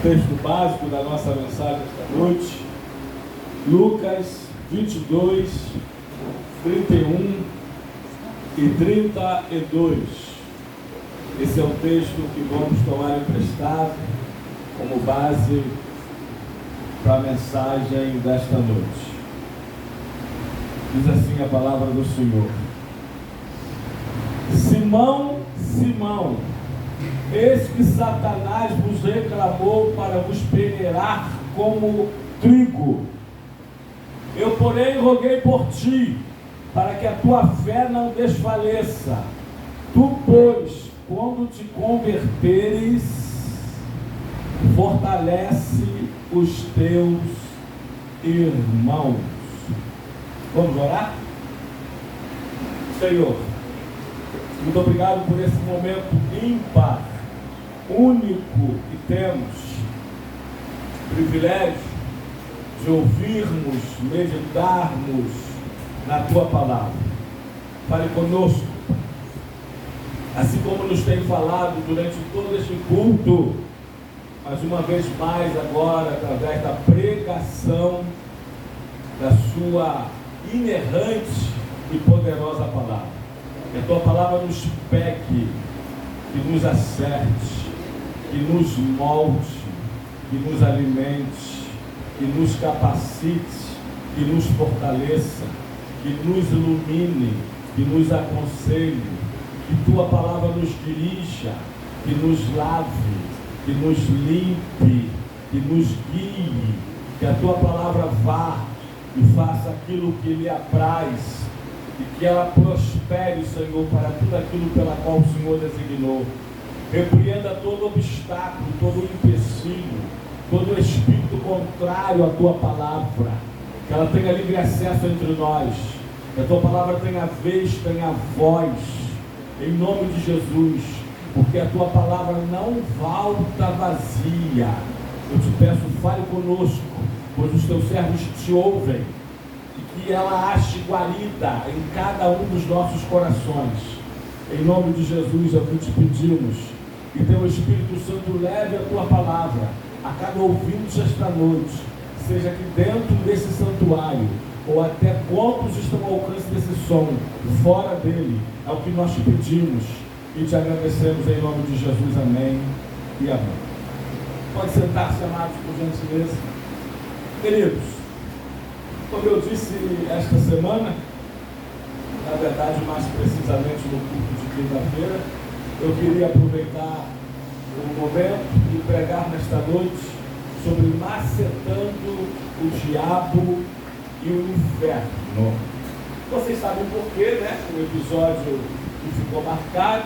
Texto básico da nossa mensagem esta noite, Lucas 22, 31 e 32. Esse é o texto que vamos tomar emprestado como base para a mensagem desta noite. Diz assim a palavra do Senhor: Simão, Simão, eis que Satanás vos reclamou para vos peneirar como trigo. Eu, porém, roguei por ti, para que a tua fé não desfaleça. Tu, pois, quando te converteres, fortalece os teus irmãos. Vamos orar? Senhor, muito obrigado por esse momento ímpar, único que temos, privilégio de ouvirmos, meditarmos na Tua Palavra. Fale conosco, assim como nos tem falado durante todo este culto, mas uma vez mais agora, através da pregação da Sua inerrante e poderosa Palavra. Que a Tua Palavra nos pegue, que nos acerte, que nos molde, que nos alimente, que nos capacite, que nos fortaleça, que nos ilumine, que nos aconselhe, que Tua Palavra nos dirija, que nos lave, que nos limpe, que nos guie, que a Tua Palavra vá e faça aquilo que lhe apraz, e que ela prospere, Senhor, para tudo aquilo pela qual o Senhor designou. Repreenda todo obstáculo, todo empecilho, todo espírito contrário à Tua Palavra, que ela tenha livre acesso entre nós, que a Tua Palavra tenha vez, tenha voz, em nome de Jesus, porque a Tua Palavra não volta vazia. Eu te peço, fale conosco, pois os Teus servos te ouvem, e que ela ache guarida em cada um dos nossos corações. Em nome de Jesus é o que te pedimos, que Teu Espírito Santo leve a Tua Palavra a cada ouvinte esta noite, seja aqui dentro desse santuário, ou até quantos estão ao alcance desse som, fora dele. É o que nós te pedimos e te agradecemos em nome de Jesus. Amém e amém. Pode sentar-se, amados, por gentileza. Queridos, como eu disse esta semana, na verdade, mais precisamente no culto de quinta-feira, eu queria aproveitar o momento e pregar nesta noite sobre macetando o diabo e o inferno. Vocês sabem por quê, né? Um episódio que ficou marcado,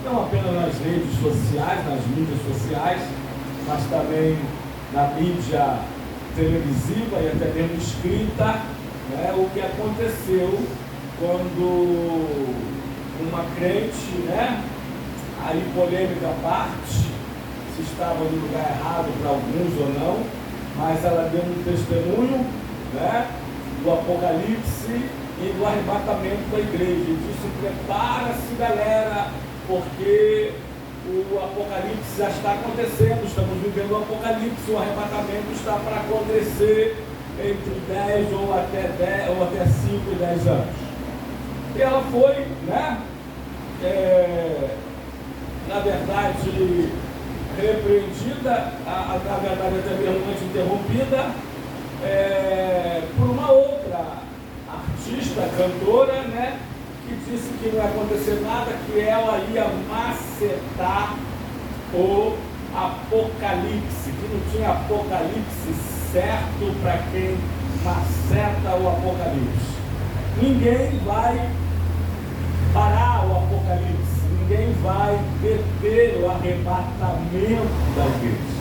não apenas nas redes sociais, nas mídias sociais, mas também na mídia televisiva e até mesmo escrita, né? O que aconteceu quando uma crente, né? Aí polêmica à parte, se estava no lugar errado para alguns ou não, mas ela deu um testemunho, né? Do Apocalipse e do arrebatamento da igreja. E disse: prepara-se, galera, porque o Apocalipse já está acontecendo, estamos vivendo o Apocalipse, o arrebatamento está para acontecer entre 10 ou até 5 e 10 anos. E ela foi, né, na verdade, repreendida, na verdade até mesmo interrompida, por uma outra artista, cantora, né, que disse que não ia acontecer nada, que ela ia macetar o Apocalipse, que não tinha Apocalipse certo para quem maceta o Apocalipse. Ninguém vai parar o Apocalipse, ninguém vai deter o arrebatamento da igreja.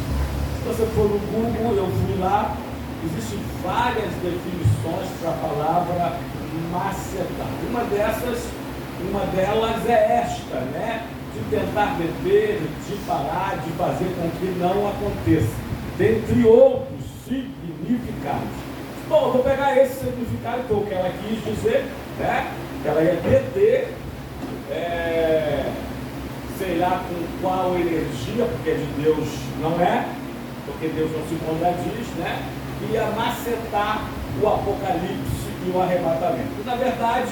Se você for no Google, eu fui lá, existem várias definições para a palavra macetar. Uma delas é esta, né? De tentar deter, de parar, de fazer com que não aconteça. Dentre outros significados. Bom, eu vou pegar esse significado que o que ela quis dizer, né? Que ela ia deter, sei lá com qual energia, porque de Deus não é, porque Deus não se contradiz, né? Ia macetar o apocalipse e o arrebatamento. E, na verdade,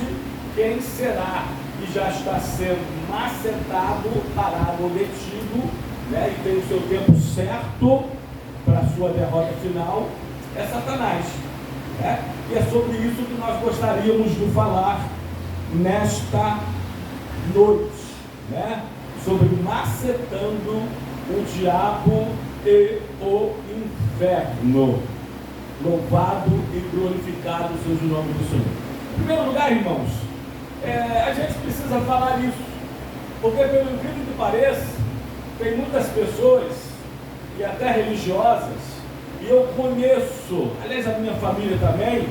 quem será que já está sendo macetado, parado ou detido, né? E tem o seu tempo certo para a sua derrota final, é Satanás. Né? E é sobre isso que nós gostaríamos de falar nesta noite, né? Sobre macetando o diabo e o inferno. Louvado e glorificado seja o nome do Senhor. Em primeiro lugar, irmãos, a gente precisa falar isso, porque pelo incrível que pareça, tem muitas pessoas, e até religiosas, e eu conheço, aliás a minha família também,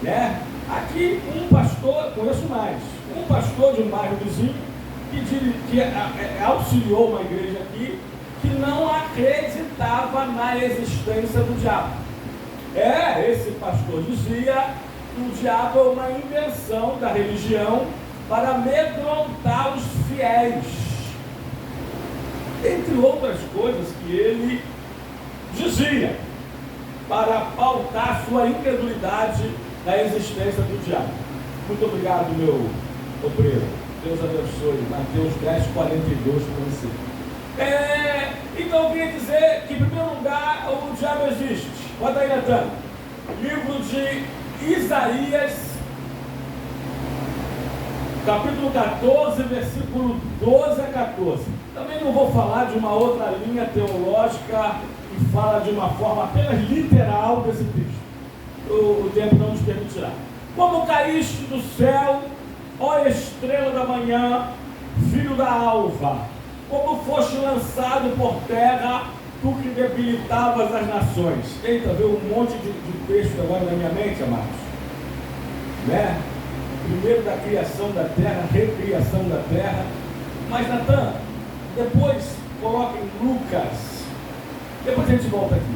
né? Aqui um pastor, conheço mais, um pastor de um bairro vizinho, que auxiliou uma igreja aqui, que não acreditava na existência do diabo. Esse pastor dizia que o diabo é uma invenção da religião para amedrontar os fiéis, entre outras coisas que ele dizia, para pautar sua incredulidade na existência do diabo. Muito obrigado, meu obreiro. Deus abençoe. Mateus 10, 42 para você. Então eu queria dizer que, em primeiro lugar, o diabo existe. Bota aí, Natan. Livro de Isaías, capítulo 14, versículo 12 a 14. Também não vou falar de uma outra linha teológica que fala de uma forma apenas literal desse texto. O tempo não nos permitirá. Como caíste do céu, ó estrela da manhã, filho da alva, como foste lançado por terra, tu que debilitavas as nações. Eita, veio um monte de texto agora na minha mente, amados. Né? Primeiro da criação da terra, recriação da terra. Mas, Natan, depois coloca em Lucas. Depois a gente volta aqui.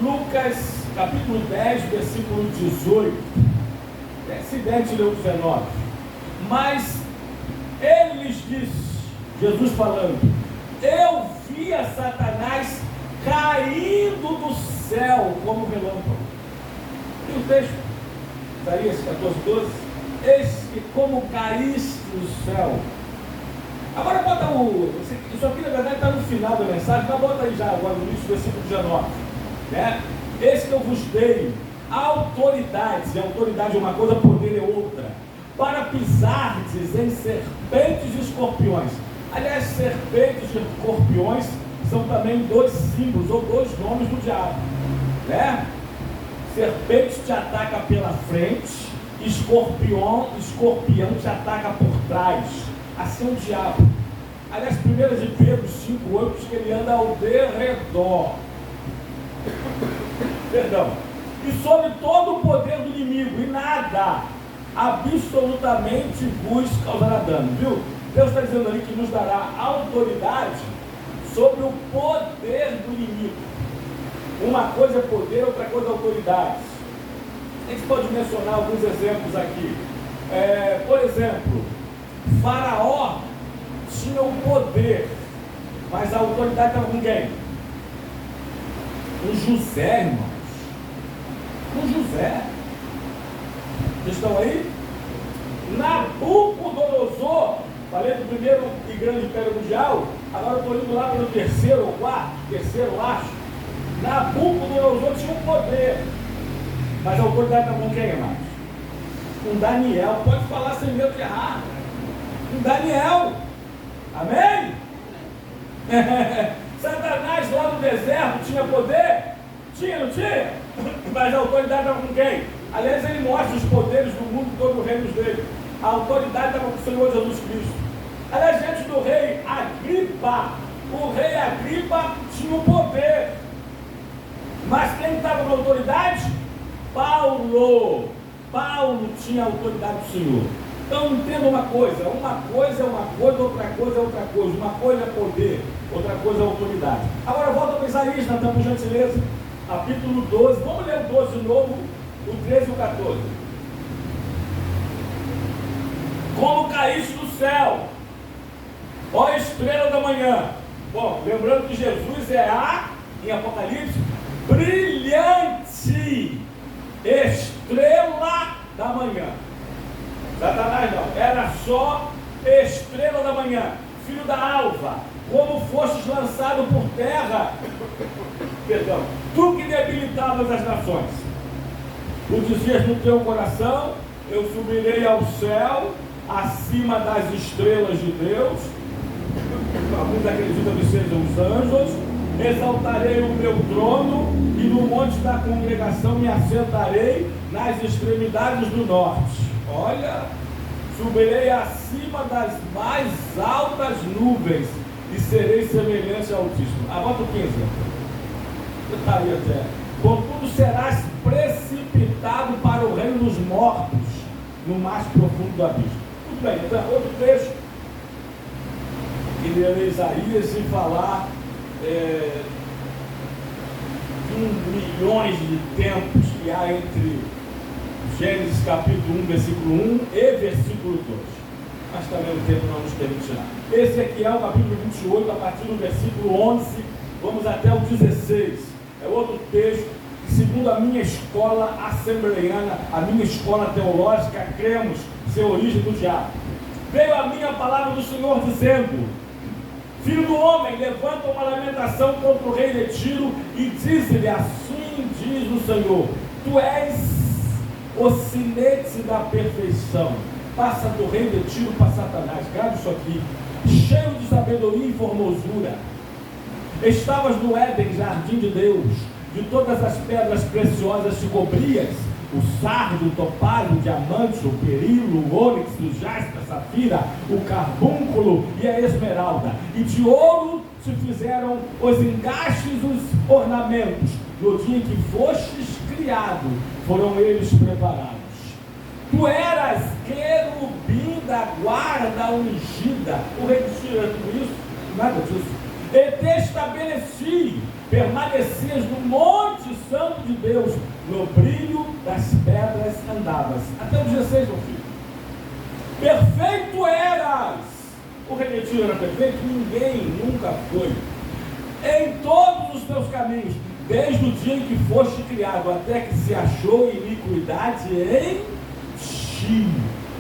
Lucas, capítulo 10, versículo 18. Se der, te leu 19. Mas ele lhes disse, Jesus falando, eu via Satanás caindo do céu como relâmpago. E o texto, Isaías 14, 12, eis que como caíste do céu. Agora bota isso aqui na verdade está no final da mensagem, mas bota aí já agora no início do versículo 19, né? Eis que eu vos dei autoridades, e autoridade é uma coisa, poder é outra, para pisardes em serpentes e escorpiões. Aliás, serpentes e escorpiões são também dois símbolos, ou dois nomes do diabo, né? Serpente te ataca pela frente, escorpião te ataca por trás. Assim é o diabo. Aliás, 1 de Pedro 5,8 diz que ele anda ao derredor. Perdão. E sobre todo o poder do inimigo, e nada absolutamente vos causará dano, viu? Deus está dizendo ali que nos dará autoridade sobre o poder do inimigo. Uma coisa é poder, outra coisa é autoridade. A gente pode mencionar alguns exemplos aqui. Por exemplo, Faraó tinha o poder, mas a autoridade estava com quem? Com José, irmãos. Com José. Vocês estão aí? Nabucodonosor, falei do primeiro e grande império mundial, agora eu estou indo lá pelo terceiro ou quarto, terceiro acho. Nabucodonosor tinha um poder, mas a autoridade está com quem, irmãos? Com Daniel. Pode falar sem medo de errar. Com Daniel. Amém? Satanás lá no deserto tinha poder? Tinha, não tinha? Mas a autoridade estava com quem? Aliás, ele mostra os poderes do mundo todo, os reinos dele. A autoridade estava com o Senhor Jesus Cristo. Aliás, diante do rei Agripa, o rei Agripa tinha o poder. Mas quem estava com a autoridade? Paulo tinha a autoridade do Senhor. Então entenda uma coisa é uma coisa, outra coisa é outra coisa. Uma coisa é poder, outra coisa é autoridade. Agora volta para Isaías, Natan, por gentileza, capítulo 12, vamos ler o 12 de novo, o 13 e o 14. Como caíste do céu, ó estrela da manhã. Bom, lembrando que Jesus é a em Apocalipse, brilhante, estrela da manhã. Satanás não, era só estrela da manhã, filho da alva, como fostes lançado por terra, perdão, tu que debilitavas as nações. Tu dizias no teu coração, eu subirei ao céu, acima das estrelas de Deus, alguns acreditam que sejam os anjos, exaltarei o meu trono, e no monte da congregação me assentarei nas extremidades do norte. Olha, subirei acima das mais altas nuvens, e serei semelhante ao Altíssimo. Bota o 15. Está aí até. Contudo serás precipitado para o reino dos mortos, no mais profundo do abismo. Muito bem, então, outro trecho, que ler Isaías e falar de milhões de tempos que há entre Gênesis capítulo 1, versículo 1 e versículo 2. Mas também o tempo não nos permitirá. Esse aqui é o capítulo 28, a partir do versículo 11, vamos até o 16. É outro texto que, segundo a minha escola assembleiana, a minha escola teológica, cremos ser origem do diabo. Veio a minha palavra do Senhor dizendo: filho do homem, levanta uma lamentação contra o rei de Tiro e diz-lhe, assim diz o Senhor, tu és o sinete da perfeição, passa do rei de Tiro para Satanás. Grave isso aqui: cheio de sabedoria e formosura, estavas no Éden, jardim de Deus, de todas as pedras preciosas te cobrias, o sardo, o topázio, o diamante, o berilo, o ônix, o jaspe, a safira, o carbúnculo e a esmeralda, e de ouro te fizeram os engastes, os ornamentos. No dia em que fostes criado, foram eles preparados. Tu eras querubim da guarda ungida. O rei de Tiro era tudo isso? Nada disso. E te estabeleci, permanecias no monte santo de Deus, no brilho das pedras andavas. Até o 16, meu filho. Perfeito eras. O rei de Tiro era perfeito? Ninguém nunca foi. Em todos os teus caminhos, desde o dia em que foste criado, até que se achou iniquidade em ti.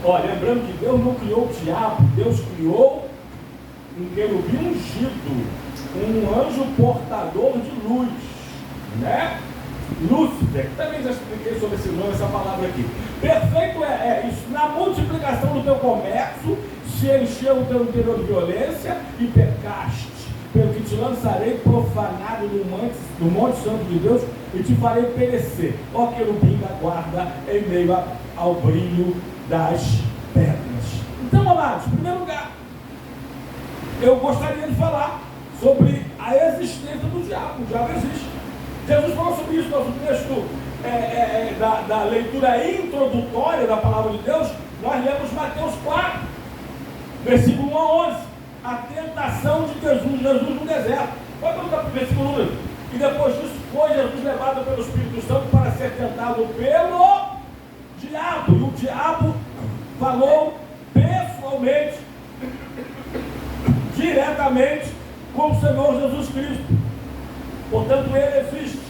Olha, lembrando que Deus não criou o diabo, Deus criou um querubim ungido, um anjo portador de luz, né? Lúcifer, também já expliquei sobre esse nome, essa palavra aqui. Perfeito é isso. Na multiplicação do teu comércio, se encheu o teu interior de violência e pecaste, pelo que te lançarei profanado no monte santo de Deus e te farei perecer, ó querubim da guarda, em meio ao brilho das pedras. Então, amados, em primeiro lugar, eu gostaria de falar sobre a existência do diabo. O diabo existe. Jesus falou sobre isso no nosso texto da leitura introdutória da palavra de Deus. Nós lemos Mateus 4, versículo 1 a 11. A tentação de Jesus no deserto. Pode colocar para o versículo 1. E depois disso foi Jesus levado pelo Espírito Santo para ser tentado pelo diabo. E o diabo falou pessoalmente, diretamente com o Senhor Jesus Cristo. Portanto, ele existe.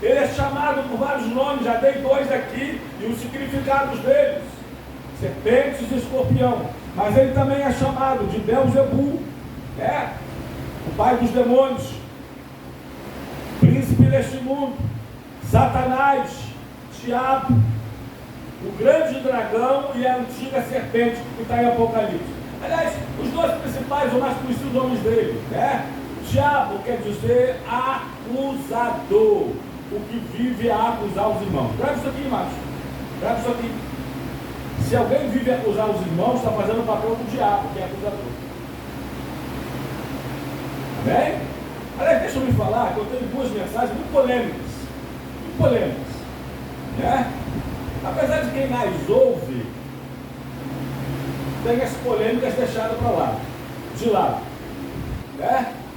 Ele é chamado por vários nomes, já dei dois aqui, e os significados deles: serpentes e escorpião. Mas ele também é chamado de Beelzebul, o pai dos demônios, príncipe deste mundo, Satanás, diabo, o grande dragão e a antiga serpente, que está em Apocalipse. Aliás, os dois principais ou mais conhecidos nomes dele, Diabo quer dizer acusador, o que vive a acusar os irmãos. Grave isso aqui, irmãos. Grave isso aqui. Se alguém vive a acusar os irmãos, está fazendo o papel do diabo, que é acusador. Amém? Aliás, deixa eu me falar que eu tenho duas mensagens muito polêmicas. Muito polêmicas. Apesar de quem mais ouve, tem as polêmicas deixadas para lá, de lado.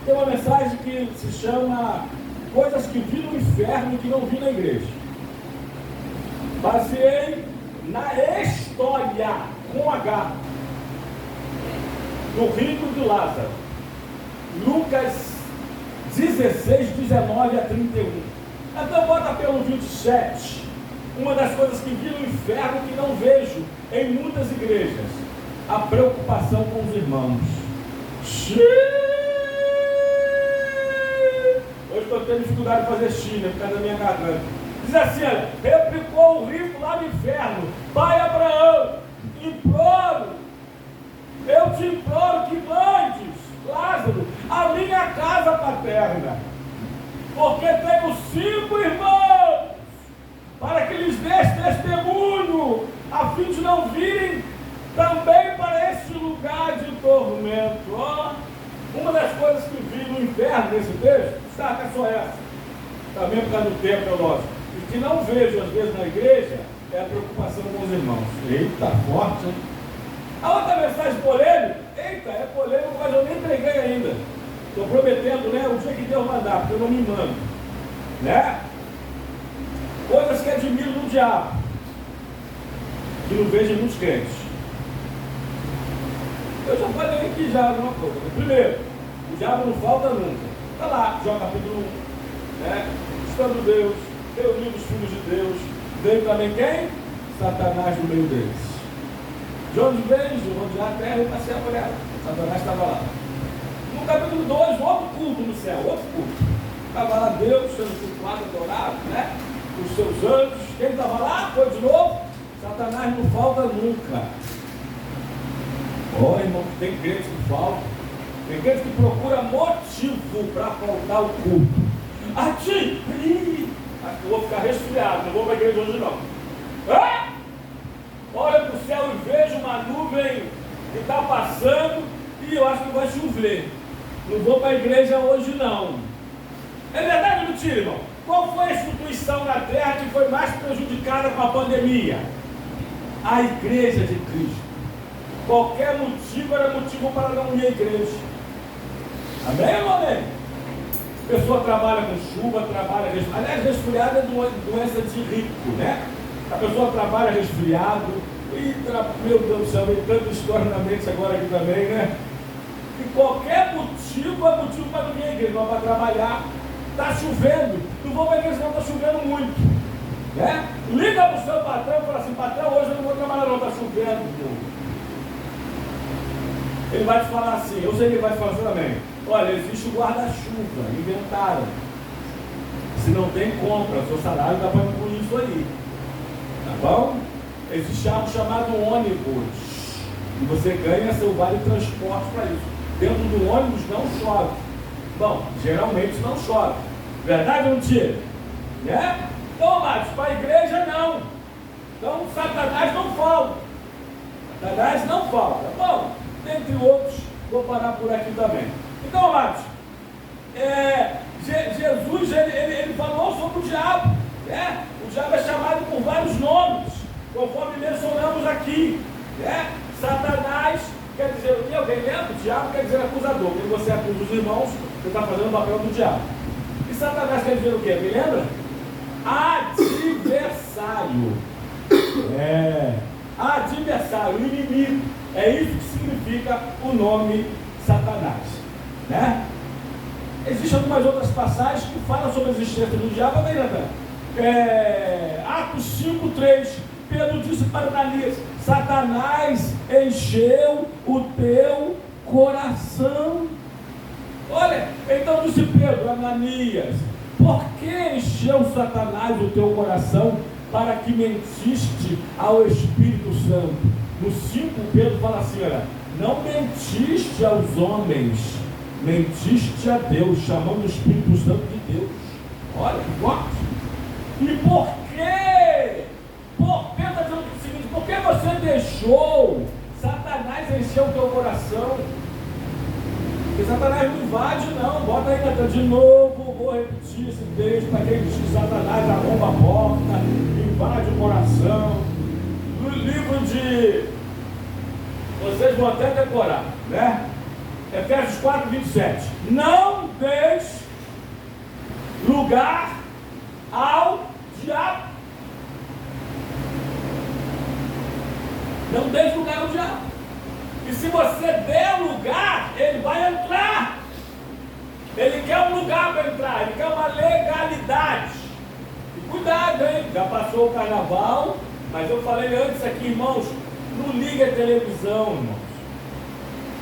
Tem uma mensagem que se chama Coisas que vi no inferno e que não vi na igreja. Baseei na história, com H, do rico e do Lázaro. Lucas 16, 19 a 31. Então bota pelo 27. Uma das coisas que vi no inferno que não vejo em muitas igrejas: a preocupação com os irmãos. Hoje estou tendo dificuldade de fazer China por causa da minha garganta. Diz assim, olha, replicou o rico lá no inferno: Pai Abraão, imploro, eu te imploro que mandes Lázaro a minha casa paterna, porque tenho 5 irmãos, para que lhes dês testemunho, a fim de não virem também para esse lugar de tormento. Uma das coisas que vi no inferno nesse texto, saca só essa, também por causa do tempo, é lógico, e que não vejo às vezes na igreja, é a preocupação com os irmãos. Eita, forte, hein? A outra mensagem polêmica, eita, é polêmica, mas eu nem preguei ainda. Estou prometendo, né, o dia que Deus mandar, porque eu não me mando, né? Coisas que admiro no diabo, que não vejo em muitos crentes. Eu já falei aqui já alguma coisa. Primeiro, o diabo não falta nunca. Está lá, João capítulo 1, né? Estando Deus, reunindo os filhos de Deus, veio também quem? Satanás no meio deles. De onde veio? Rodear a terra e passear por ela. Satanás estava lá. No capítulo 2, outro culto no céu, outro culto. Estava lá Deus sendo cultuado, adorado, né? Os seus anjos. Quem estava lá? Foi de novo? Satanás não falta nunca. Olha, irmão, tem crentes que faltam. Tem crentes que procura motivo para faltar o culto. Aqui, eu vou ficar resfriado, não vou para a igreja hoje não. Olha para o céu e vejo uma nuvem que está passando e eu acho que vai chover. Não vou para a igreja hoje não. É verdade ou mentira, irmão? Qual foi a instituição na terra que foi mais prejudicada com a pandemia? A igreja de Cristo. Qualquer motivo era motivo para não ir à igreja. Amém ou amém? A pessoa trabalha com chuva, trabalha resfriado. Aliás, resfriado é doença de rico, né? A pessoa trabalha resfriado. E, meu Deus do céu, vem tanta história na mente agora aqui também, né? E qualquer motivo é motivo para não ir à igreja, não para trabalhar. Está chovendo. Não vou para a igreja, não, está chovendo muito. Né? Liga para o seu patrão e fala assim: patrão, hoje eu não vou trabalhar, não, está chovendo. Ele vai te falar assim, eu sei que ele vai te falar assim também: olha, existe o guarda-chuva, inventaram. Se não tem compra, seu salário dá para incluir isso aí. Tá bom? Existe algo chamado ônibus. E você ganha seu vale transporte para isso. Dentro do ônibus não chove. Bom, geralmente não chove. Verdade ou mentira? Né? Então, amados, para a igreja não. Então, Satanás não falta. Satanás não falta. Bom, dentre outros, vou parar por aqui também. Então, amados, Jesus, ele falou sobre o diabo. Né? O diabo é chamado por vários nomes, conforme mencionamos aqui. Né? Satanás quer dizer o quê? Alguém lembra? O diabo quer dizer acusador. Quando você acusa os irmãos, você está fazendo o papel do diabo. E Satanás quer dizer o quê? Me lembra? Adversário. Adversário, inimigo. É isso que significa o nome Satanás. Né? Existem algumas outras passagens que falam sobre a existência do diabo. Atos 5:3. Pedro disse para Ananias: Satanás encheu o teu coração. Olha, então disse Pedro: Ananias, por que encheu Satanás o teu coração para que mentiste ao Espírito Santo? No 5, Pedro fala assim: olha, não mentiste aos homens, mentiste a Deus, chamando o Espírito Santo de Deus. Olha que forte. E por quê? Pedro está dizendo o seguinte: por que você deixou Satanás encher o teu coração? Porque Satanás não invade, não. Bota aí, Natan, de novo, vou repetir esse texto para quem diz que Satanás arromba a porta, invade o coração. No livro de... vocês vão até decorar, né? Efésios 4:27. Não deixe lugar ao diabo. Não deixe lugar ao diabo. E se você der lugar, ele vai entrar. Ele quer um lugar para entrar, ele quer uma legalidade. E cuidado, hein? Já passou o carnaval, mas eu falei antes aqui, irmãos, não ligue a televisão, irmãos.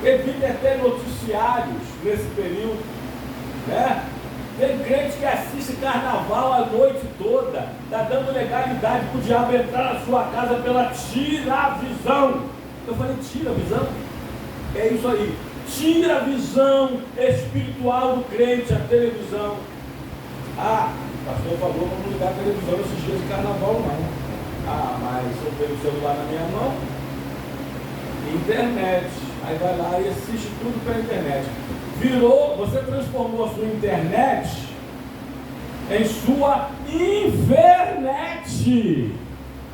Evite até noticiários nesse período, né? Tem crente que assiste carnaval a noite toda, está dando legalidade para o diabo entrar na sua casa pela tira-visão. Eu falei, tira-visão? É isso aí. Tira a visão espiritual do crente, a televisão. Ah, o pastor falou para não ligar a televisão nesses dias de carnaval, não. Ah, mas eu tenho o celular na minha mão, internet. Aí vai lá e assiste tudo pela internet. Você transformou a sua internet em sua infernet.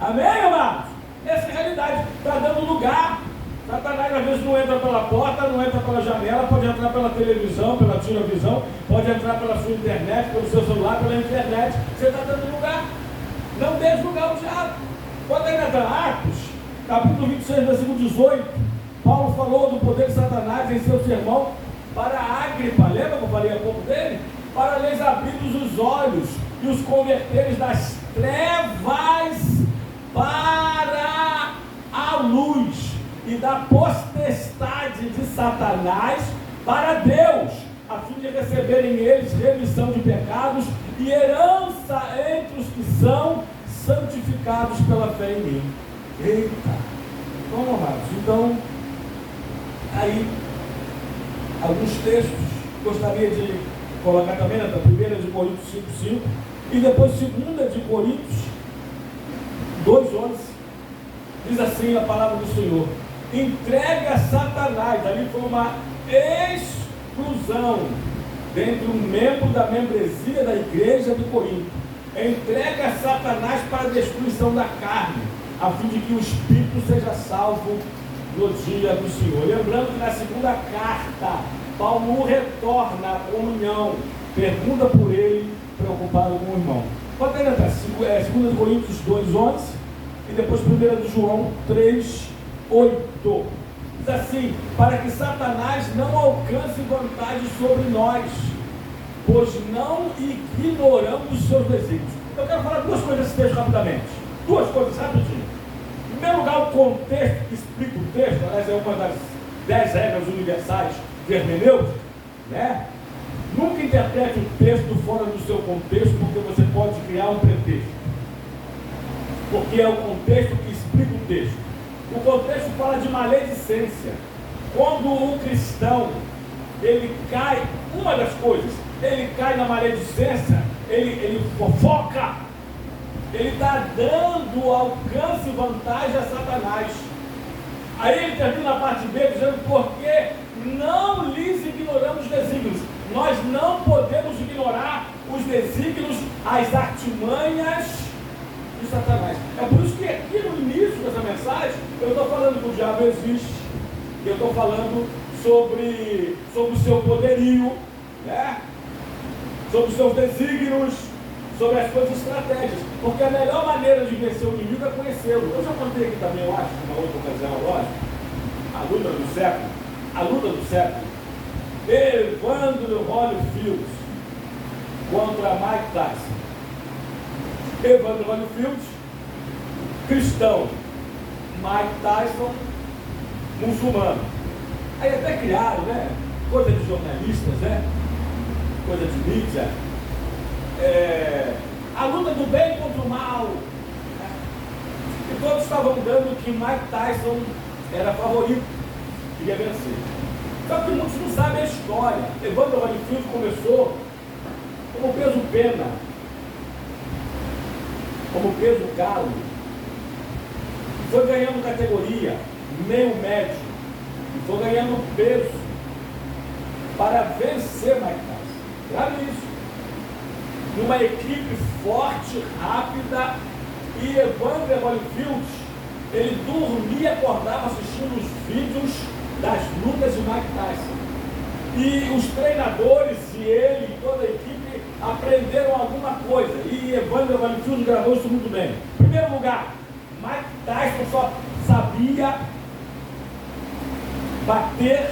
Amém, amados? Essa é a realidade. Está dando lugar. Satanás às vezes não entra pela porta, não entra pela janela, pode entrar pela televisão, pela tira-visão, pode entrar pela sua internet, pelo seu celular, pela internet. Você está dando lugar. Não deixe lugar ao diabo. Quando ainda está Atos, capítulo 26, versículo 18, Paulo falou do poder de Satanás em seu sermão para Agripa. Lembra que eu falei há pouco dele? Para lhes abrir os olhos e os converteres das trevas para a luz, e da potestade de Satanás para Deus, a fim de receberem eles remissão de pecados e herança entre os que são santificados pela fé em mim. Eita! Vamos, amados. Então, aí, alguns textos, gostaria de colocar também na 1 de Coríntios 5:5 e depois 2 de Coríntios 2:11, diz assim a palavra do Senhor: entregue a Satanás. Ali foi uma exclusão dentre um membro da membresia da igreja de Corinto. Entregue a Satanás para a destruição da carne, a fim de que o espírito seja salvo no dia do Senhor. Lembrando que na segunda carta, Paulo retorna à comunhão, pergunta por ele, preocupado com o irmão. Pode ainda estar 2 Coríntios 2:11 e depois 1 de João 3:8. Diz assim: para que Satanás não alcance vantagem sobre nós, pois não ignoramos os seus desígnios. Eu quero falar duas coisas desse texto rapidamente. Duas coisas rapidinho. Em primeiro lugar, o contexto que explica o texto. Aliás, é uma das 10 regras universais de hermenêutica, né? Nunca interprete o texto fora do seu contexto, porque você pode criar um pretexto. Porque é o contexto que explica o texto. O contexto fala de maledicência. Quando o cristão, ele cai, uma das coisas, ele cai na maledicência, ele fofoca, ele está dando alcance e vantagem a Satanás. Aí ele termina a parte B dizendo: porque não lhes ignoramos os desígnios. Nós não podemos ignorar os desígnios, as artimanhas de Satanás. É por isso que aqui no início dessa mensagem eu estou falando que o diabo existe, eu estou falando sobre o seu poderio, né? Sobre os seus desígnios, sobre as suas estratégias, porque a melhor maneira de vencer o inimigo é conhecê-lo. Eu já contei aqui também, eu acho, numa outra ocasião, lógico, a luta do século, Evander Holyfield contra Mike Tyson. Evander Holyfield, cristão, Mike Tyson, muçulmano. Aí até criaram, né? Coisa de jornalistas, né? Coisa de mídia. A luta do bem contra o mal. E todos estavam dando que Mike Tyson era favorito, queria vencer. Só que muitos não sabem a história. Evander Holyfield começou como peso pena, como peso galo, e foi ganhando categoria, meio médio, e foi ganhando peso para vencer Mike Tyson. Grave isso. Numa equipe forte, rápida, e Evander Holyfield, ele dormia e acordava assistindo os vídeos das lutas de Mike Tyson. E os treinadores e ele e toda a equipe aprenderam alguma coisa. E Evander Holyfield gravou isso muito bem. Em primeiro lugar, Mike Tyson só sabia bater,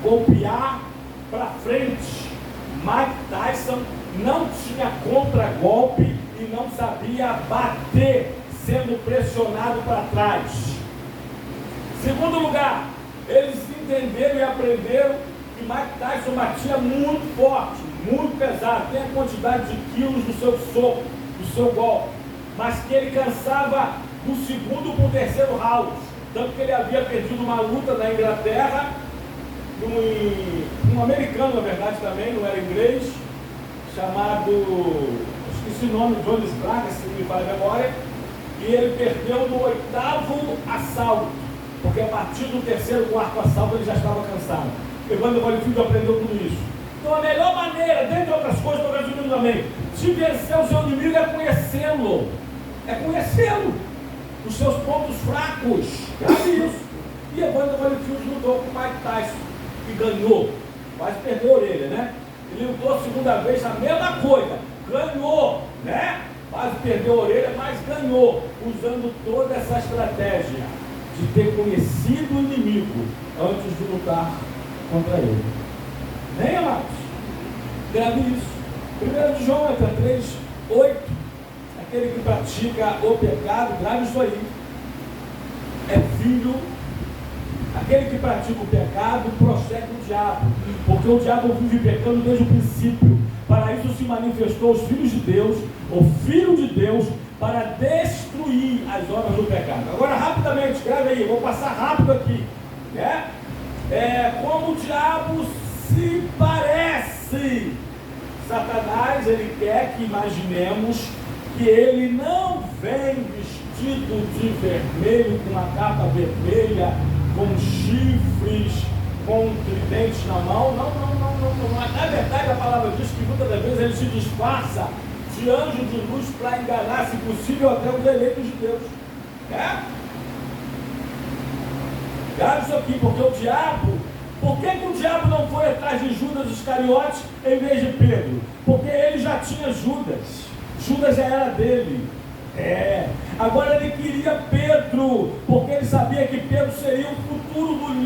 golpear para frente. Mike Tyson não tinha contragolpe e não sabia bater sendo pressionado para trás. Segundo lugar, eles entenderam e aprenderam que Mike Tyson batia muito forte, muito pesado, tem a quantidade de quilos do seu soco, do seu golpe, mas que ele cansava do segundo para o terceiro round. Tanto que ele havia perdido uma luta na Inglaterra, um americano, na verdade, também, não era inglês, chamado, esqueci o nome, Jones Braga, se me falha a memória, e ele perdeu no 8º assalto, porque a partir do 3º, 4º assalto ele já estava cansado. Evandro Holyfield aprendeu tudo isso. Então a melhor maneira, dentre outras coisas, estou resumindo também, de vencer o seu inimigo é conhecê-lo. É conhecê-lo. Os seus pontos fracos. Grave isso. E Evandro Holyfield lutou com o Mike Tyson e ganhou. Quase perdeu a orelha, né? Ele lutou a segunda vez, a mesma coisa. Ganhou, né? Quase perdeu a orelha, mas ganhou. Usando toda essa estratégia de ter conhecido o inimigo antes de lutar contra ele. Nem amados. Grave isso. 1 João 3:8. Aquele que pratica o pecado, grave isso aí. É filho. Aquele que pratica o pecado prossegue o diabo, porque o diabo vive pecando desde o princípio. Para isso se manifestou os filhos de Deus, o Filho de Deus, para destruir as obras do pecado. Agora, rapidamente, grave aí, vou passar rápido aqui, né? Como o diabo se parece. Satanás, ele quer que imaginemos que ele não vem vestido de vermelho, com uma capa vermelha, com chifres, com tridentes na mão. Não. Na verdade, a palavra diz que muitas das vezes ele se disfarça de anjo de luz para enganar, se possível, até os eleitos de Deus. Grave isso aqui, porque o diabo, por que o diabo não foi atrás de Judas Iscariotes em vez de Pedro? Porque ele já tinha Judas. Judas já era dele. Agora ele queria Pedro, porque ele sabia que Pedro seria o futuro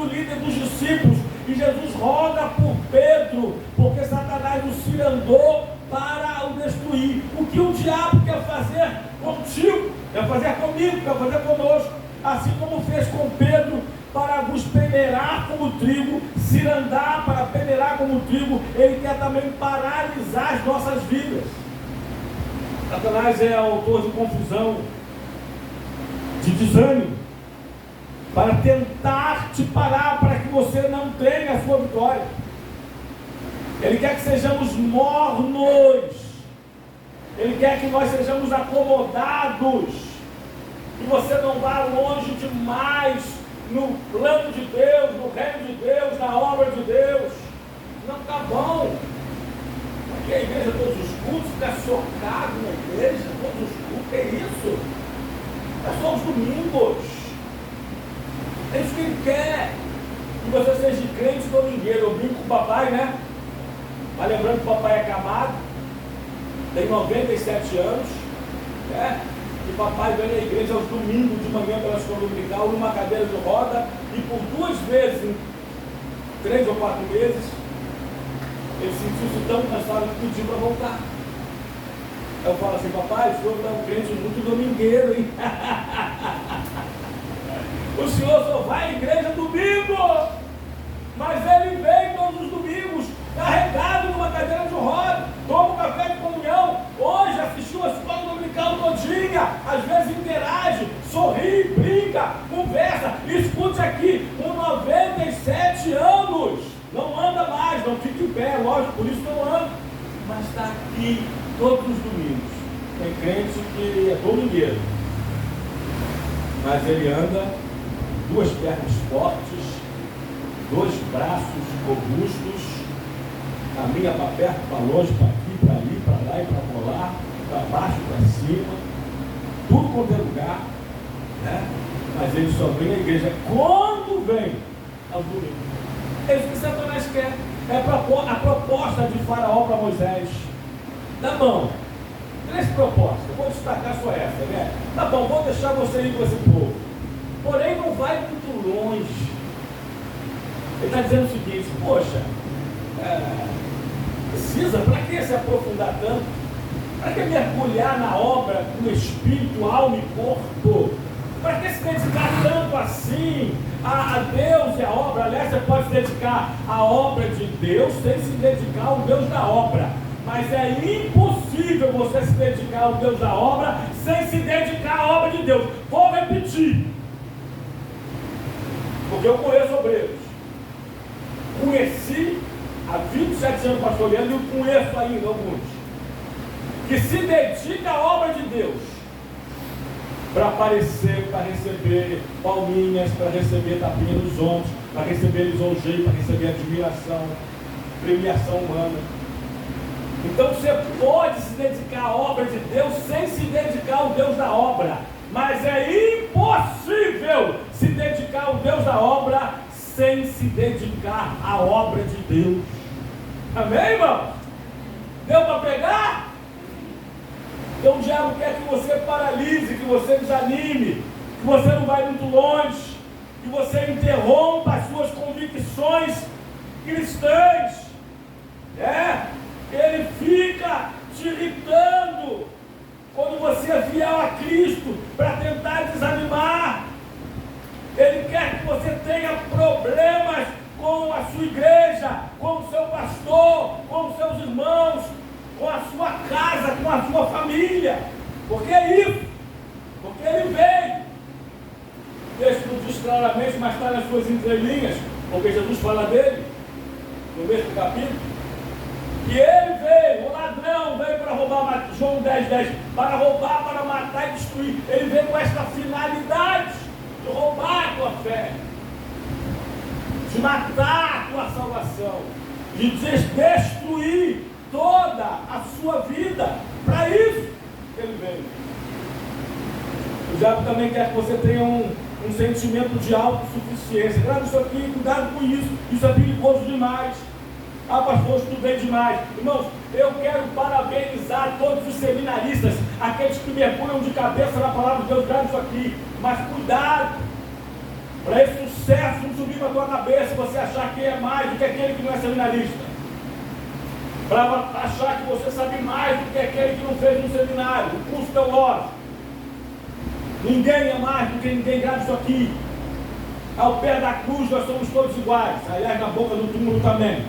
líder dos discípulos. E Jesus roga por Pedro, porque Satanás o cirandou para o destruir. O que o diabo quer fazer contigo, quer fazer comigo, quer fazer conosco, assim como fez com Pedro, para nos peneirar como trigo, cirandar para peneirar como trigo. Ele quer também paralisar as nossas vidas. Satanás é autor de confusão, de desânimo, para tentar te parar, para que você não tenha a sua vitória. Ele quer que sejamos mornos, ele quer que nós sejamos acomodados, que você não vá longe demais no plano de Deus, no reino de Deus, na obra de Deus. Não está bom. Aqui a igreja, todos os cultos, fica chocado na igreja, todos os cultos, é isso? É só os domingos. É isso que ele quer. Que você seja crente domingueiro. Eu brinco com o papai, né? Mas lembrando que o papai é acamado, tem 97 anos, né? E o papai vem à igreja aos domingos de manhã pela escola dominical, numa cadeira de roda, e por 2 vezes, em 3 ou 4 meses, ele sentiu-se tão cansado que pediu para voltar. Eu falo assim: papai, o senhor é um crente muito domingueiro, hein? O senhor só vai à igreja domingo, mas ele vem todos os domingos, carregado numa cadeira de roda, toma um café de comunhão, hoje assistiu a escola dominical todinha, às vezes interage, sorri, brinca, conversa, escute aqui, com 97 anos, não anda mais, não fica em pé, lógico, por isso não anda, mas está aqui todos os domingos. Tem crente que é domingueiro, mas ele anda 2 pernas fortes, 2 braços robustos, caminha para perto, para longe, para aqui, para ali, para lá e para colar, para baixo, para cima, tudo quanto é lugar, né? Mas ele só vem à igreja quando vem aos domingos. É isso que Satanás quer. É a proposta de Faraó para Moisés. Tá bom, 3 propostas, eu vou destacar só essa, né? Tá bom, vou deixar você ir com esse povo, porém não vai muito longe. Ele está dizendo o seguinte: poxa, Precisa, para que se aprofundar tanto? Para que mergulhar na obra com espírito, alma e corpo? Para que se dedicar tanto assim a Deus e a obra? Aliás, você pode se dedicar à obra de Deus sem se dedicar ao Deus da obra. Mas é impossível você se dedicar ao Deus da obra sem se dedicar à obra de Deus. Vou repetir. Porque eu conheço obreiros. Conheci há 27 anos pastoreando e conheço ainda alguns que se dedicam à obra de Deus para aparecer, para receber palminhas, para receber tapinha nos ombros, para receber lisonjeio, para receber admiração, premiação humana. Então você pode se dedicar à obra de Deus sem se dedicar ao Deus da obra, mas é impossível se dedicar ao Deus da obra sem se dedicar à obra de Deus. Amém, irmão? Deu para pegar? Então o diabo quer que você paralise, que você desanime, que você não vai muito longe, que você interrompa as suas convicções cristãs. Ele fica te irritando quando você é fiel a Cristo para tentar desanimar. Ele quer que você tenha problemas com a sua igreja, com o seu pastor, com os seus irmãos, com a sua casa, com a sua família. Porque é isso. Porque ele veio. O texto não diz claramente, mas está nas suas entrelinhas, porque Jesus fala dele, no mesmo capítulo, que ele veio, o ladrão veio para roubar, João 10:10, para roubar, para matar e destruir. Ele veio com esta finalidade de roubar a tua fé, de matar a tua salvação, de destruir toda a sua vida. Para isso que ele veio. O diabo também quer que você tenha um sentimento de autossuficiência. Grave isso aqui, cuidado com isso. Isso é perigoso demais. Ah, pastor, estudei demais. Irmãos, eu quero parabenizar todos os seminaristas, aqueles que mergulham de cabeça na palavra de Deus. Grave isso aqui. Mas cuidado, para esse sucesso não subir na tua cabeça, você achar que é mais do que aquele que não é seminarista. Para achar que você sabe mais do que aquele que não fez um seminário, um curso teológico. Ninguém é mais do que ninguém. Grave isso aqui. Ao pé da cruz nós somos todos iguais. Aliás, na boca do túmulo também.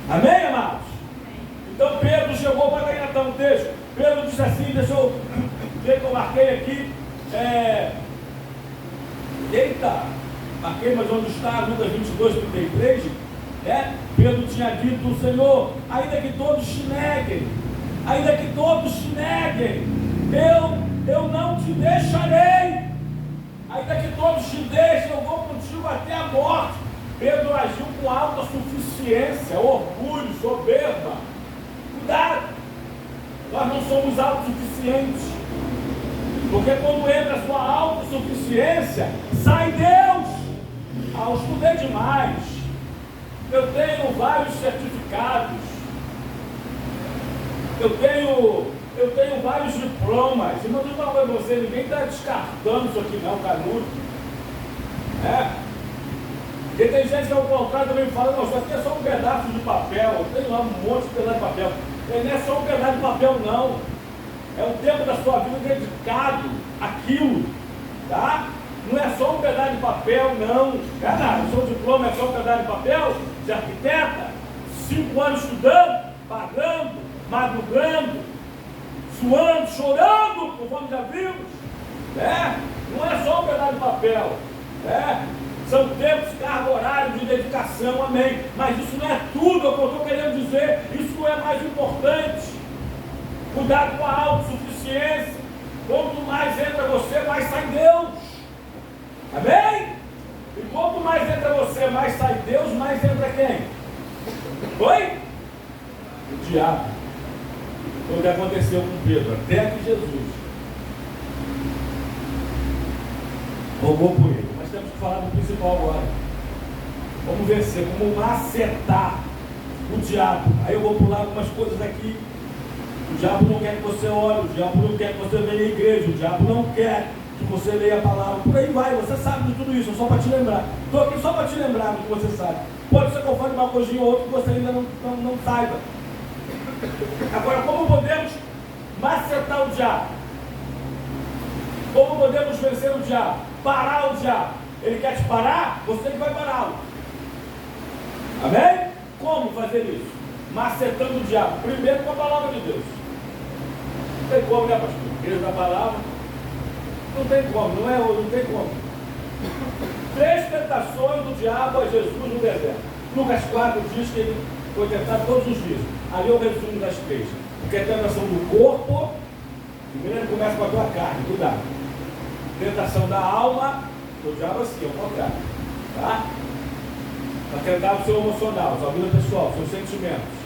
Amém, amados? Então Pedro chegou para ganhar um texto. Pedro disse assim, deixa eu ver que eu marquei aqui. Eita, marquei, mas onde está? Lucas 22:33. Pedro tinha dito: Senhor, ainda que todos te neguem, eu não te deixarei. Ainda que todos te deixem, eu vou contigo até a morte. Pedro agiu com alta suficiência, orgulho, soberba. Cuidado, nós não somos autossuficientes. Porque quando entra a sua autossuficiência, sai Deus. Eu estudei demais. Eu tenho vários certificados. Eu tenho vários diplomas. E não digo para você, ninguém está descartando isso aqui não, canudo. Porque tem gente que ao contrário também fala, não, isso aqui é só um pedaço de papel. Eu tenho lá um monte de pedaço de papel. E não é só um pedaço de papel não. É um tempo da sua vida dedicado àquilo. Tá? Não é só um pedaço de papel, não. O seu diploma é só um pedaço de papel de arquiteta. 5 anos estudando, pagando, madrugando, suando, chorando, conforme já vimos. Não é só um pedaço de papel. São tempos, carga horário de dedicação, amém. Mas isso não é tudo, é o que eu estou querendo dizer. Isso não é mais importante. Cuidado com a autossuficiência. Quanto mais entra você, mais sai Deus. Amém? E quanto mais entra você, mais sai Deus, mais entra quem? Oi? O diabo. Foi o que aconteceu com Pedro, até que Jesus rogou por ele. Mas temos que falar do principal agora. Vamos vencer, como macetar o diabo. Aí eu vou pular algumas coisas aqui. O diabo não quer que você ore, o diabo não quer que você venha à igreja, o diabo não quer que você leia a palavra, por aí vai, você sabe de tudo isso, só para te lembrar. Estou aqui só para te lembrar do que você sabe. Pode ser conforme uma coisinha ou outra que você ainda não saiba. Agora, como podemos macetar o diabo? Como podemos vencer o diabo? Parar o diabo? Ele quer te parar? Você que vai pará-lo. Amém? Como fazer isso? Macetando o diabo. Primeiro com a palavra de Deus. Não tem como, né, pastor? Igreja da palavra. Não tem como, não tem como. 3 tentações do diabo a Jesus no deserto. Lucas 4 diz que ele foi tentado todos os dias. Ali é o resumo das 3. Porque a tentação do corpo, primeiro ele começa com a tua carne, cuidado. Tentação da alma, o diabo assim, ao contrário. Tá? Para tentar o seu emocional, sua vida pessoal, seus sentimentos.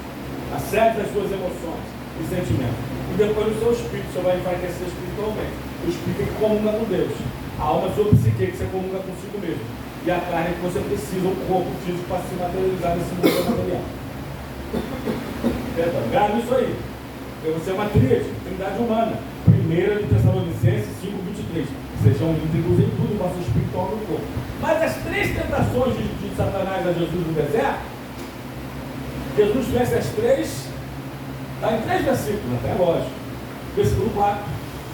Acerte as suas emoções e sentimentos. E depois o seu espírito, você vai enfraquecer espiritualmente. O espírito é que comunga com Deus. A alma é a sua psique, que você comunga consigo mesmo. E a carne é que você precisa, o corpo físico, para se materializar nesse mundo material. Grave isso aí. Você é uma tríade, trindade humana. 1 Tessalonicenses 5:23. Sejam íntegros em tudo, vosso espiritual no corpo. Mas as 3 tentações de Satanás a Jesus no deserto, Jesus vence as 3, está em 3 versículos, até lógico. Versículo 4,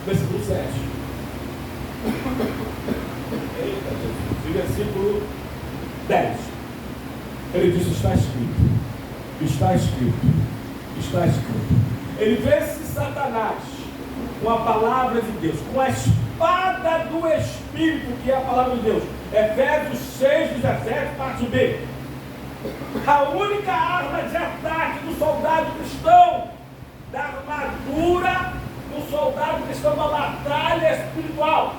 versículo 7. Eita, Jesus. E versículo 10. Ele disse: está escrito, está escrito, está escrito. Ele vence Satanás com a palavra de Deus, com a espada do Espírito, que é a palavra de Deus. Efésios 6:17, parte B. A única arma de ataque do soldado cristão, da armadura do soldado cristão da batalha espiritual.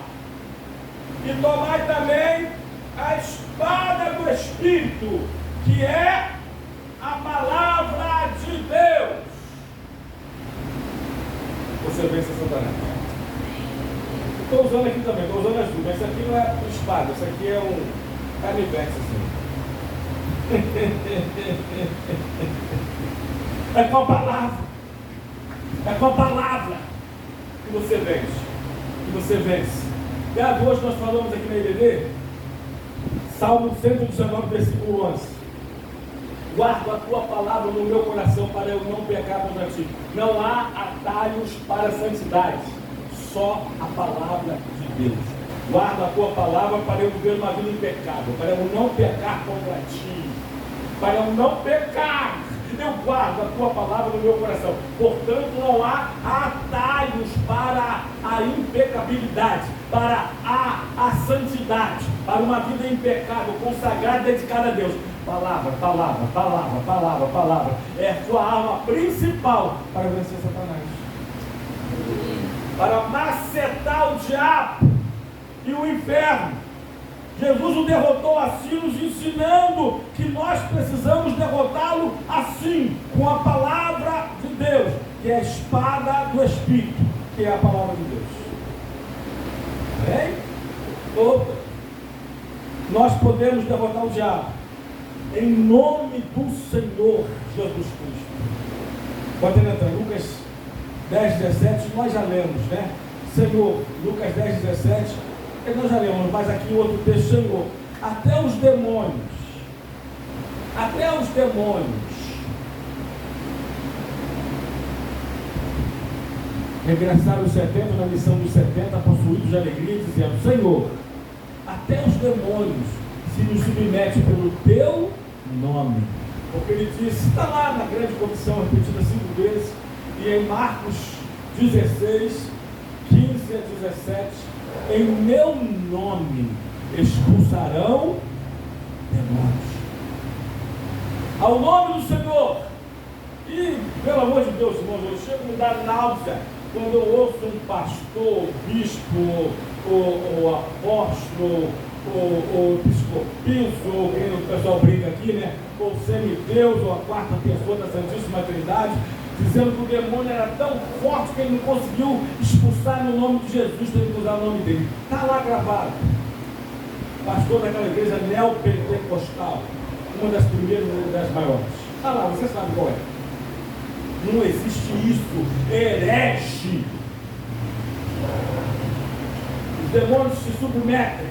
E tomai também a espada do Espírito, que é a palavra de Deus. Você vence Satanás. Estou usando aqui também, estou usando as duas, mas isso aqui não é espada, isso aqui é um canivete assim. É com a palavra. É com a palavra que você vence. Que você vence. E a hoje nós falamos aqui na IBD, Salmo 119, versículo 11. Guardo a tua palavra no meu coração para eu não pecar contra ti. Não há atalhos para a santidade, só a palavra de Deus. Guarda a tua palavra para eu viver uma vida impecável, para eu não pecar contra ti, para eu não pecar. Eu guardo a tua palavra no meu coração. Portanto, não há atalhos para a impecabilidade, para a santidade, para uma vida impecável, consagrada, dedicada a Deus. Palavra, palavra, palavra, palavra, palavra. É a sua arma principal para vencer Satanás. Para macetar o diabo e o inferno. Jesus o derrotou assim, nos ensinando que nós precisamos derrotá-lo assim, com a palavra de Deus, que é a espada do Espírito, que é a palavra de Deus. Amém? Outra. Nós podemos derrotar o diabo em nome do Senhor Jesus Cristo. Pode entrar, Lucas 10:17, nós já lemos, né? Senhor, Lucas 10:17, nós já lemos, mas aqui outro texto, Senhor, até os demônios, regressaram os 70 na missão dos 70, possuídos de alegria, dizendo: Senhor, até os demônios se nos submetem pelo teu nome. Porque ele disse, está lá na grande comissão, repetida 5 vezes, e em Marcos 16, 15 a 17, em meu nome expulsarão demônios. Ao nome do Senhor. E, pelo amor de Deus, irmãos, eu chego a me dar náusea quando eu ouço um pastor, bispo, o apóstolo, o episcopício, ou quem o pessoal brinca aqui, né? Ou semideus, ou a quarta pessoa da Santíssima Trindade, dizendo que o demônio era tão forte que ele não conseguiu expulsar no nome de Jesus, teve que usar o nome dele. Está lá gravado. Pastor daquela igreja neopentecostal, uma das primeiras e das maiores. Está lá, você sabe qual é. Não existe isso. Herege. demônios se submetem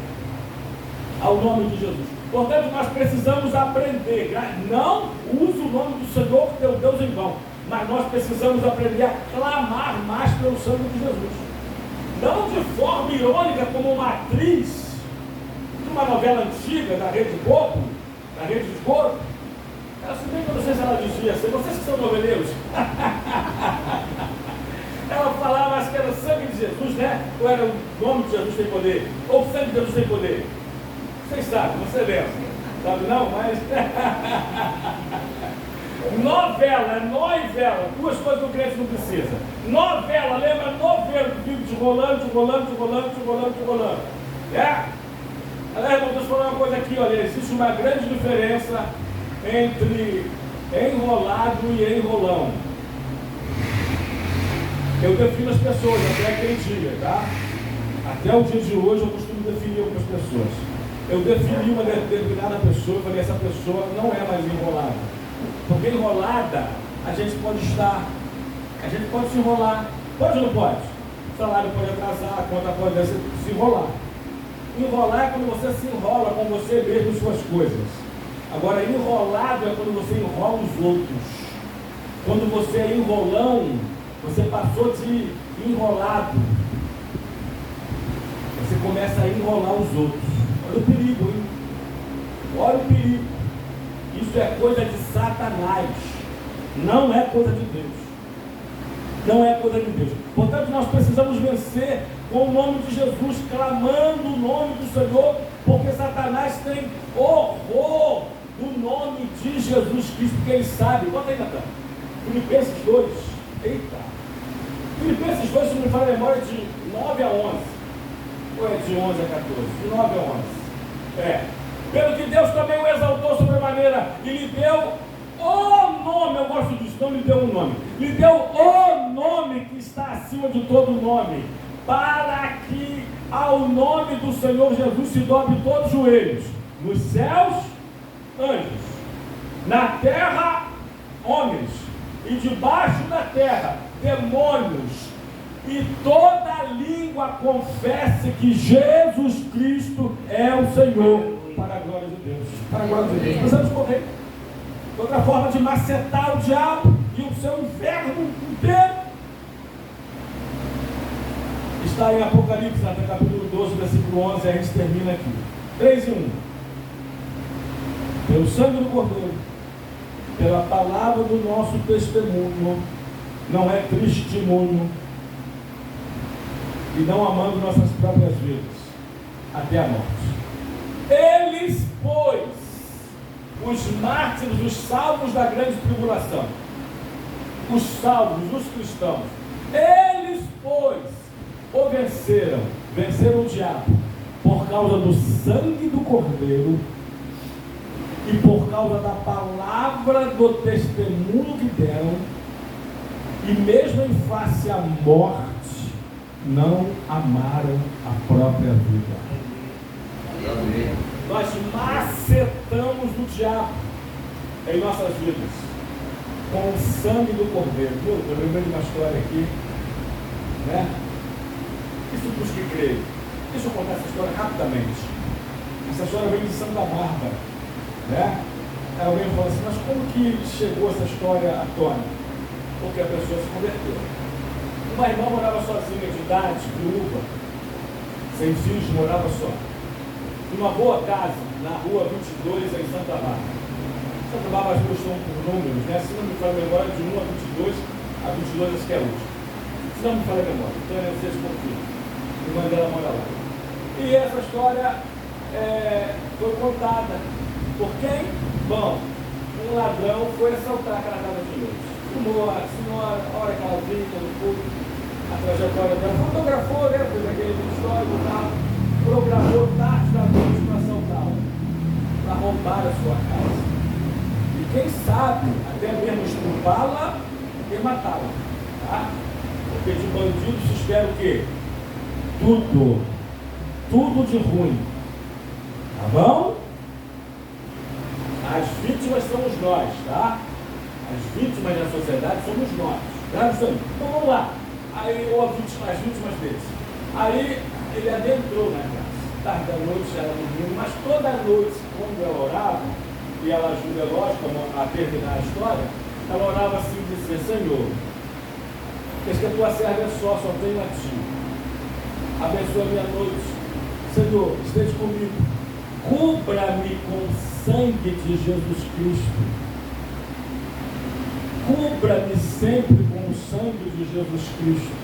ao nome de Jesus. Portanto, nós precisamos aprender. Não use o nome do Senhor, teu Deus, em vão. Mas nós precisamos aprender a clamar mais pelo sangue de Jesus. Não de forma irônica, como uma atriz de uma novela antiga da Rede Globo, da Rede de Globo. Se bem que eu não sei se ela dizia assim, vocês que são noveleiros. Ela falava, acho que era o sangue de Jesus, né? Ou era o nome de Jesus tem poder? Ou o sangue de Jesus tem poder? Vocês sabem, você lembra? Sabe não? Mas... novela, duas coisas que o crente não precisa. Novela, lembra? Novela, que fica rolando. É? Aliás, vou falar uma coisa aqui, olha, existe uma grande diferença entre enrolado e enrolão. Eu defino as pessoas até aquele dia, tá? Até o dia de hoje eu costumo definir algumas pessoas. Eu defini uma determinada pessoa e falei, essa pessoa não é mais enrolada. Porque enrolada, a gente pode estar, a gente pode se enrolar. Pode ou não pode? O salário pode atrasar, a conta pode se enrolar. Enrolar é quando você se enrola com você mesmo suas coisas. Agora, enrolado é quando você enrola os outros. Quando você é enrolão, você passou de enrolado. Você começa a enrolar os outros. Olha o perigo, hein? Olha o perigo. Isso é coisa de Satanás. Não é coisa de Deus. Não é coisa de Deus. Portanto, nós precisamos vencer com o nome de Jesus, clamando o nome do Senhor, porque Satanás tem horror do nome de Jesus Cristo, porque ele sabe. Bota aí, Natan. Filipenses 2. Eita. Filipenses 2, se não me falha a memória, de 9 a 11. Ou é de 11 a 14? De 9 a 11. É. Pelo que Deus também o exaltou sobremaneira e lhe deu o nome, eu gosto disso, não lhe deu um nome, lhe deu o nome que está acima de todo nome, para que ao nome do Senhor Jesus se dobre todos os joelhos, nos céus, anjos, na terra, homens, e debaixo da terra, demônios, e toda língua confesse que Jesus Cristo é o Senhor, para a glória de Deus. Para a glória de Deus. Precisamos correr. Outra forma de macetar o diabo e o seu inferno inteiro está em Apocalipse, até capítulo 12, versículo 11, a gente termina aqui. 3 e 1. Pelo sangue do Cordeiro, pela palavra do nosso testemunho, não é testemunho, e não amando nossas próprias vidas, até a morte. Eles, pois, os mártires, os salvos da grande tribulação, os salvos, os cristãos, eles, pois, o venceram o diabo, por causa do sangue do Cordeiro e por causa da palavra do testemunho que deram, e mesmo em face à morte, não amaram a própria vida. Nós macetamos o diabo em nossas vidas com o sangue do Cordeiro. Eu lembrei de uma história aqui, né? Isso para os que creem. Deixa eu contar essa história rapidamente. Essa história vem de Santa Bárbara, né? Aí alguém falou assim, mas como que chegou essa história à tona? Porque a pessoa se converteu. Uma irmã morava sozinha de idade, viúva, sem filhos, morava só. Numa boa casa, na rua 22, em Santa Bárbara. Santa Bárbara, as duas estão por números, né? Se não me falha a memória, de 1 a 22, a 22 acho que é a última. Se não me falha a memória, então é vocês confirmam. A irmã dela mora lá. E essa história foi contada por quem? Bom, um ladrão foi assaltar aquela casa de noite. Filmou a senhora, a hora que ela vinha no culto, a trajetória dela, fotografou, né? Fez aquele histórico e tal. Programou tarde da noite para assaltá-la, para roubar a sua casa. E quem sabe, até mesmo estrupá-la e matá-la. Tá? Porque de bandido se espera o quê? Tudo. Tudo de ruim. Tá bom? As vítimas somos nós, tá? As vítimas da sociedade somos nós. Então vamos lá. Aí, ou as vítimas deles. Aí ele adentrou na casa. Tarde da noite, ela dormindo, mas toda noite, quando ela orava, e ela ajuda, lógico, a terminar a história, ela orava assim e dizia: Senhor, que a tua serva é só tenho a ti. Abençoa a minha noite. Senhor, esteja comigo. Cubra-me com o sangue de Jesus Cristo. Cubra-me sempre com o sangue de Jesus Cristo.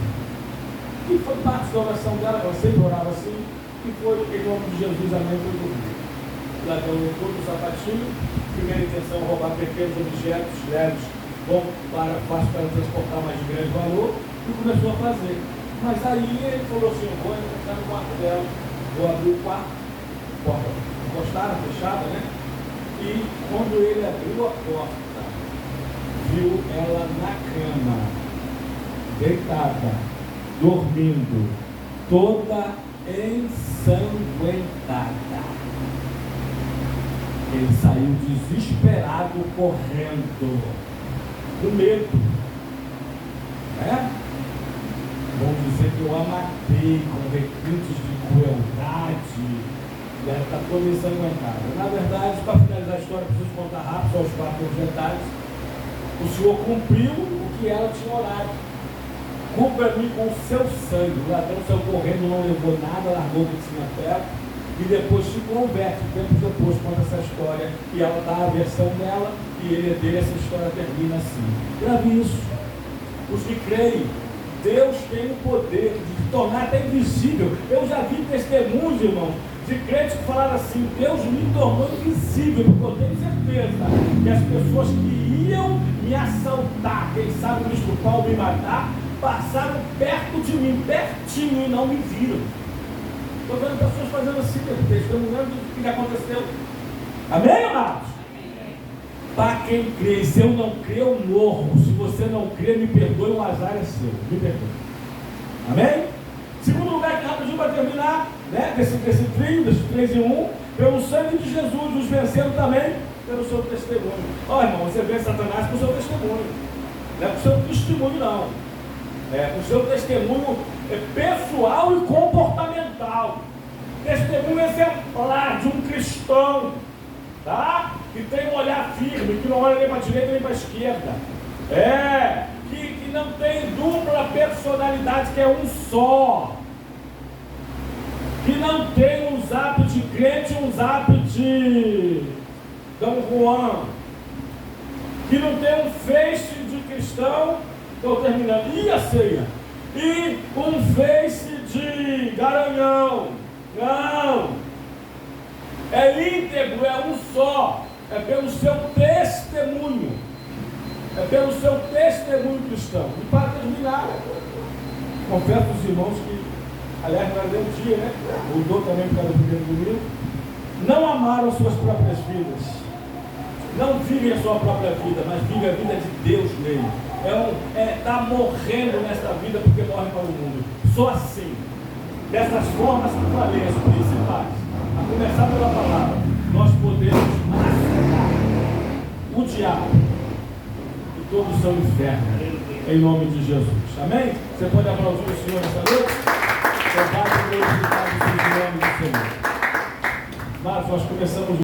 E foi parte da oração dela, ela sempre orava assim, e foi em nome de Jesus, amém, foi dormir. O ladrão entrou no sapatinho, primeira intenção, roubar pequenos objetos leves, fácil para transportar mais de grande valor, e começou a fazer. Mas aí ele falou assim: eu vou entrar no quarto dela, vou abrir o quarto, porta encostada, fechada, né? E quando ele abriu a porta, viu ela na cama, deitada, dormindo, toda ensanguentada. Ele saiu desesperado, correndo, com medo. Vamos dizer que eu a matei com requintes de crueldade, e ela está toda ensanguentada. Na verdade, para finalizar a história, preciso contar rápido, só os 4 detalhes. O Senhor cumpriu o que ela tinha orado. Cubra-me com o seu sangue. O ladrão saiu correndo, não levou nada, largou o que tinha perto, e depois se converte. Tempos depois conta essa história, e ela dá a versão dela, e ele é dele, essa história termina assim. Grave isso. Os que creem, Deus tem o poder de tornar até invisível. Eu já vi testemunhos, irmãos, de crentes que falaram assim: Deus me tornou invisível, porque eu tenho certeza que as pessoas que iam me assaltar, quem sabe me estuprar ou me matar, passaram perto de mim, pertinho, e não me viram. Estou vendo pessoas fazendo assim, testemunhando do que aconteceu. Amém, amados? Para quem crê, se eu não crer, eu morro. Se você não crer, me perdoe, o azar é seu. Me perdoe. Amém? Segundo lugar, que rapidinho para terminar, né, desse trio, desses 3 em 1, pelo sangue de Jesus, nos vencendo também pelo seu testemunho. Ó, irmão, você vence Satanás com o seu testemunho. Não é com o seu testemunho, não. É com o seu testemunho pessoal e comportamental. Testemunho exemplar de um cristão, tá? Que tem um olhar firme, que não olha nem para a direita nem para a esquerda. Que não tem dupla personalidade, que é um só. Que não tem um zap de crente e um zap de Dom Juan. Que não tem um face de cristão, estou terminando, e a ceia? E um face de garanhão. Não. É íntegro, é um só. É pelo seu testemunho. É pelo seu testemunho cristão. E para terminar, confesso aos irmãos que, aliás, não deu um dia, né? Mudou também por causa do primeiro domingo. Não amaram as suas próprias vidas. Não vivem a sua própria vida, mas vivem a vida de Deus nele. Está morrendo nesta vida porque morre para o mundo. Só assim, dessas formas que falei, as principais, a começar pela palavra, nós podemos massacrar o diabo e todo o seu inferno, em nome de Jesus. Amém? Você pode aplaudir o Senhor nessa noite? Louvado e glorificado seja o nome do Senhor. Mas nós começamos